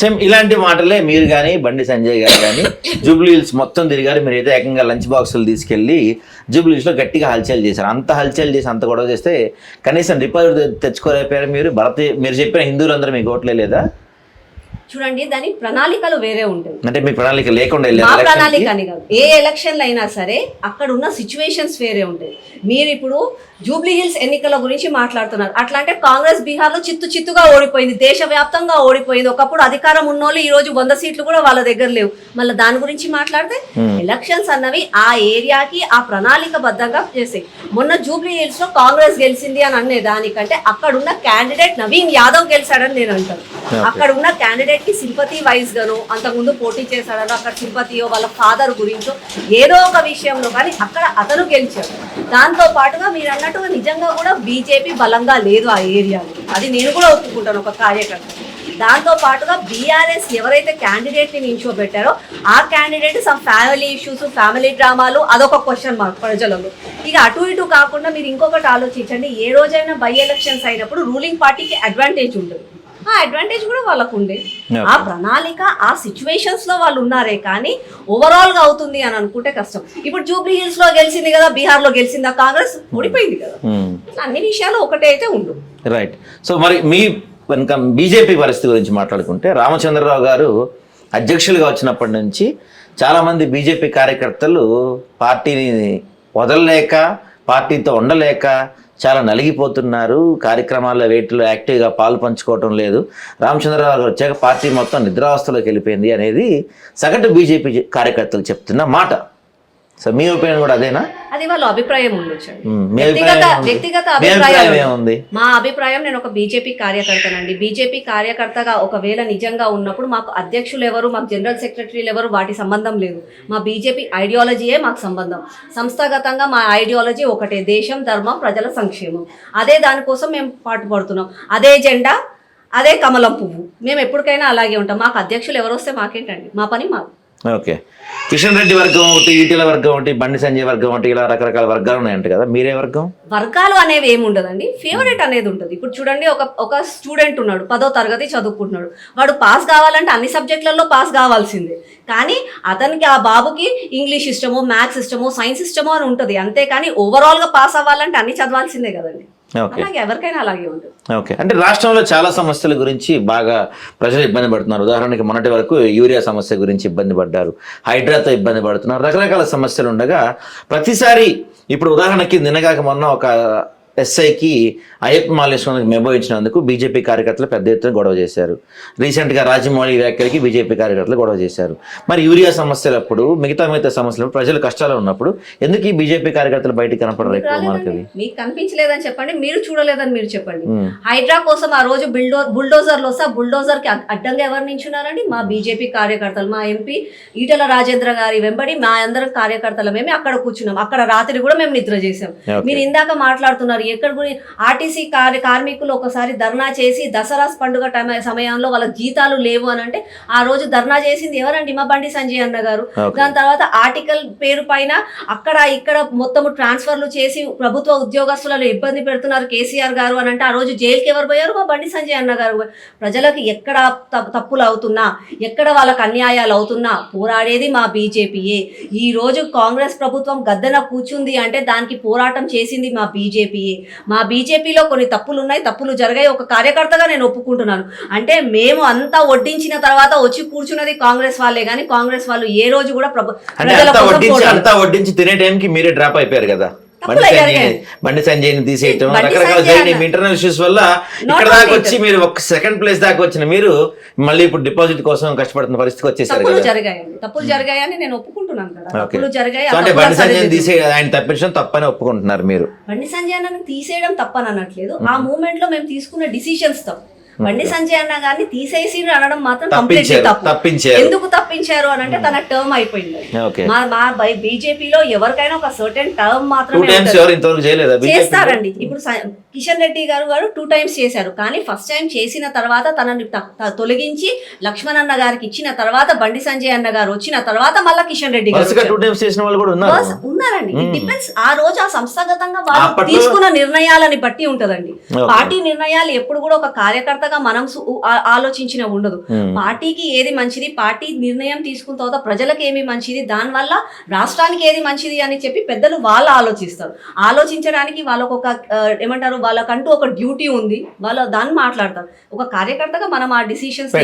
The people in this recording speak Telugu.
సేమ్ ఇలాంటి మాటలే మీరు కానీ బండి సంజయ్ గారు కానీ జూబ్లీ హిల్స్ మొత్తం తిరిగారు. మీరు అయితే ఏకంగా లంచ్ బాక్సులు తీసుకెళ్ళి జూబ్లీ హిల్స్లో గట్టిగా హల్చల్ చేశారు. అంత హల్చల్ చేసి అంత గొడవ చేస్తే కనీసం డిపాజిట్ తెచ్చుకోలేకపోయారు మీరు. మీరు చెప్పిన హిందువులందరూ మీకు ఓట్లే లేదా? చూడండి, దాని ప్రణాళికలు వేరే ఉంటాయి. అంటే మీ ప్రణాళిక లేకుండా మా ప్రణాళిక అని కాదు, ఏ ఎలక్షన్లు అయినా సరే అక్కడ ఉన్న సిచ్యువేషన్స్ వేరే ఉంటాయి. మీరు ఇప్పుడు జూబ్లీ హిల్స్ ఎన్నికల గురించి మాట్లాడుతున్నారు. అట్లా అంటే కాంగ్రెస్ బీహార్లో చిత్తుగా ఓడిపోయింది, దేశవ్యాప్తంగా ఓడిపోయింది. ఒకప్పుడు అధికారం ఉన్నోళ్ళు ఈ రోజు 100 సీట్లు కూడా వాళ్ళ దగ్గర లేవు. మళ్ళీ దాని గురించి మాట్లాడితే ఎలక్షన్స్ అన్నవి ఆ ఏరియాకి ఆ ప్రణాళిక బద్ధంగా చేస్తాయి. మొన్న జూబ్లీ హిల్స్ లో కాంగ్రెస్ గెలిచింది అని అనే దానికంటే అక్కడ ఉన్న క్యాండిడేట్ నవీన్ యాదవ్ గెలిచాడని నేను అంటాను. అక్కడ ఉన్న క్యాండిడేట్ కి సింపతి వైజ్ గాను అంతకుముందు పోటీ చేశాడనో అక్కడ సింపతియో వాళ్ళ ఫాదర్ గురించో ఏదో ఒక విషయంలో కానీ అక్కడ అతను గెలిచాడు. దాంతో పాటుగా మీరు అన్నట్టుగా నిజంగా కూడా బీజేపీ బలంగా లేదు ఆ ఏరియాలో, అది నేను కూడా ఒప్పుకుంటాను ఒక కార్యకర్త. దాంతో పాటుగా బీఆర్ఎస్ ఎవరైతే క్యాండిడేట్ ని నిల్చోబెట్టారో ఆ candidate some family issues, family డ్రామాలు, అదొక క్వశ్చన్ మార్క్ ప్రజలలో. ఇక అటు ఇటు కాకుండా మీరు ఇంకొకటి ఆలోచించండి, ఏ రోజైనా బై ఎలక్షన్స్ అయినప్పుడు రూలింగ్ పార్టీకి అడ్వాంటేజ్ ఉంటుంది. ఆ అడ్వాంటేజ్ కూడా వాళ్ళకు ఉండే, ఆ ప్రణాళిక ఆ సిచ్యువేషన్స్ లో వాళ్ళు ఉన్నారే కానీ ఓవరాల్ గా అవుతుంది అని అనుకుంటే కష్టం. ఇప్పుడు జూబ్లీ హిల్స్ లో గెలిచింది కదా, బీహార్ లో గెలిచిందా, కాంగ్రెస్ ఓడిపోయింది కదా. అన్ని విషయాలు ఒకటే అయితే ఉండు. రైట్. సో మరి మీ కనుక బీజేపీ పరిస్థితి గురించి మాట్లాడుకుంటే, రామచంద్రరావు గారు అధ్యక్షులుగా వచ్చినప్పటి నుంచి చాలామంది బీజేపీ కార్యకర్తలు పార్టీని వదలలేక, పార్టీతో ఉండలేక చాలా నలిగిపోతున్నారు. కార్యక్రమాల్లో వేటిలో యాక్టివ్గా పాలు పంచుకోవటం లేదు. రామచంద్రరావు గారు వచ్చాక పార్టీ మొత్తం నిద్రావస్థలోకి వెళ్ళిపోయింది అనేది సగటు బీజేపీ కార్యకర్తలు చెప్తున్న మాట. సో మీ ఒపీనియన్ కూడా అదేనా? అది వాళ్ళ అభిప్రాయం ఉండొచ్చు, వ్యక్తిగత అభిప్రాయం. మా అభిప్రాయం, నేను ఒక బీజేపీ కార్యకర్తనండి. బీజేపీ కార్యకర్తగా ఒకవేళ నిజంగా ఉన్నప్పుడు మాకు అధ్యక్షులు ఎవరు, మాకు జనరల్ సెక్రటరీలు ఎవరు, వాటి సంబంధం లేదు. మా బీజేపీ ఐడియాలజీయే మాకు సంబంధం. సంస్థాగతంగా మా ఐడియాలజీ ఒకటే, దేశం, ధర్మం, ప్రజల సంక్షేమం. అదే దానికోసం మేము పాటుపడుతున్నాం. అదే జెండా, అదే కమలం పువ్వు. మేము ఎప్పటికైనా అలాగే ఉంటాం. మాకు అధ్యక్షులు ఎవరు వస్తే మాకేంటండి, మా పని మాకు. ఓకే. కిషన్ రెడ్డి వర్గం ఒకటి, ఈటెల వర్గం ఒకటి, బండి సంజయ్ వర్గం ఒకటి, ఇలా రకరకాల వర్గాలు ఉన్నాయంట కదా, మీరే వర్గం? వర్గాలు అనేవి ఏమి ఉండదండి, ఫేవరెట్ అనేది ఉంటుంది. ఇప్పుడు చూడండి, ఒక స్టూడెంట్ ఉన్నాడు, 10వ తరగతి చదువుకుంటున్నాడు. వాడు పాస్ కావాలంటే అన్ని సబ్జెక్టులలో పాస్ కావాల్సిందే. కానీ అతనికి, ఆ బాబుకి ఇంగ్లీష్ ఇష్టమో, మ్యాథ్స్ ఇష్టమో, సైన్స్ ఇష్టమో అని ఉంటుంది. అంతేకాని ఓవరాల్గా పాస్ అవ్వాలంటే అన్ని చదవాల్సిందే కదండి. అలాగే ఎవరికైనా అలాగే ఉంటుంది. ఓకే. అంటే రాష్ట్రంలో చాలా సమస్యల గురించి బాగా ప్రజలు ఇబ్బంది పడుతున్నారు. ఉదాహరణకి మొన్నటి వరకు యూరియా సమస్య గురించి ఇబ్బంది పడ్డారు, హైడ్రాతో ఇబ్బంది పడుతున్నారు, రకరకాల సమస్యలు ఉండగా ప్రతిసారి ఇప్పుడు ఉదాహరణకి నిన్నగాక మొన్న ఒక ఎస్ఐకి అయ్యప్ప మాలేశ్వరానికి మెమో ఇచ్చినందుకు బీజేపీ కార్యకర్తలు పెద్ద ఎత్తున గొడవ చేశారు. రీసెంట్గా రాజమౌళి వ్యాఖ్యలకి బీజేపీ కార్యకర్తలు గొడవ చేశారు. మరి యూరియా సమస్యలప్పుడు, మిగతా సమస్యలు, ప్రజలు కష్టాలు ఉన్నప్పుడు ఎందుకు ఈ బీజేపీ కార్యకర్తలు బయటికి కనపడరు? ఎక్కువ మనకి మీకు కనిపించలేదని చెప్పండి, మీరు చూడలేదని మీరు చెప్పండి. హైడ్రా కోసం ఆ రోజు బుల్డోజర్లు వస్తే ఆ బుల్డోజర్ కి అడ్డంగా ఎవరు నించున్నారండి? మా బీజేపీ కార్యకర్తలు, మా ఎంపీ ఈటెల రాజేంద్ర గారి వెంబడి మా అందరం కార్యకర్తలు మేమే అక్కడ కూర్చున్నాం. అక్కడ రాత్రి కూడా మేము నిద్ర చేసాం. మీరు ఇందాక మాట్లాడుతున్నారు ఎక్కడ కూడా ఆర్టీసీ కార్మికులు ఒకసారి ధర్నా చేసి దసరా పండుగ సమయంలో వాళ్ళ జీతాలు లేవు అని అంటే ఆ రోజు ధర్నా చేసింది ఎవరండి? మా బండి సంజయ్ అన్న గారు. దాని తర్వాత ఆర్టికల్ పేరు పైన అక్కడ ఇక్కడ మొత్తం ట్రాన్స్ఫర్లు చేసి ప్రభుత్వ ఉద్యోగస్తులను ఇబ్బంది పెడుతున్నారు కేసీఆర్ గారు అని అంటే ఆ రోజు జైలుకి ఎవరు పోయారు? మా బండి సంజయ్ అన్న గారు. ప్రజలకు ఎక్కడ తప్పులు అవుతున్నా, ఎక్కడ వాళ్ళకి అన్యాయాలు అవుతున్నా పోరాడేది మా బీజేపీయే. ఈ రోజు కాంగ్రెస్ ప్రభుత్వం గద్దెన కూర్చుంది అంటే దానికి పోరాటం చేసింది మా బీజేపీయే. మా బీజేపీలో కొన్ని తప్పులు ఉన్నాయి, తప్పులు జరిగాయి. ఒక కార్యకర్తగా నేను ఒప్పుకుంటున్నాను. అంటే మేము అంతా వడ్డించిన తర్వాత వచ్చి కూర్చున్నది కాంగ్రెస్ వాళ్ళే, కానీ కాంగ్రెస్ వాళ్ళు ఏ రోజు కూడా అంతా వడ్డించి తినే టైంకి మీరే డ్రాప్ అయిపోయారు కదా. బండి సంజయ్ని తీసేయటం, రకరకాల ఇంటర్నల్ ఇష్యూస్ వల్ల ఇక్కడ దాకా వచ్చి మీరు ఒక సెకండ్ ప్లేస్ దాకా వచ్చిన మీరు మళ్ళీ ఇప్పుడు డిపాజిట్ కోసం కష్టపడుతున్న పరిస్థితికి వచ్చేసారు. తప్పులు జరిగాయని నేను ఒప్పుకుంటున్నాను కదా. అంటే బండి సంజయ్ తీసే ఆయన తప్పించడం తప్పని ఒప్పుకుంటున్నారు మీరు? బండి సంజయ్ అన్న తీసేయడం తప్పని అనట్లేదు. ఆ మూమెంట్ లో మేము తీసుకున్న డిసిషన్స్ తప్పు. బండి సంజయ్ అన్న గారిని తీసేసి అనడం మాత్రం కంప్లీట్లీ తప్పు. ఎందుకు తప్పించారు అని అంటే తన టర్మ్ అయిపోయింది. మా బీజేపీలో ఎవరికైనా ఒక సర్టెన్ టర్మ్ మాత్రమే చేస్తారండి. ఇప్పుడు కిషన్ రెడ్డి గారు 2 times చేశారు, కానీ ఫస్ట్ టైం చేసిన తర్వాత తనని తొలగించి లక్ష్మణ్ అన్న గారికి ఇచ్చిన తర్వాత బండి సంజయ్ అన్న గారు వచ్చిన తర్వాత మళ్ళీ కిషన్ రెడ్డి గారు ఉన్నారండి. ఇట్ డిపెండ్స్ ఆ రోజు ఆ సంస్థాగతంగా వాళ్ళు తీసుకున్న నిర్ణయాలని బట్టి ఉంటదండి. పార్టీ నిర్ణయాలు ఎప్పుడు కూడా ఒక కార్యకర్తగా కార్యకర్తగా మనం ఆలోచించిన ఉండదు. పార్టీకి ఏది మంచిది, పార్టీ నిర్ణయం తీసుకున్న తర్వాత ప్రజలకు ఏమి మంచిది, దానివల్ల రాష్ట్రానికి ఏది మంచిది అని చెప్పి పెద్దలు వాళ్ళు ఆలోచిస్తారు. ఆలోచించడానికి వాళ్ళకు ఒక ఏమంటారు, వాళ్ళకంటూ ఒక డ్యూటీ ఉంది, వాళ్ళు దాన్ని మాట్లాడతారు. ఒక కార్యకర్తగా మనం ఆ డిసిషన్స్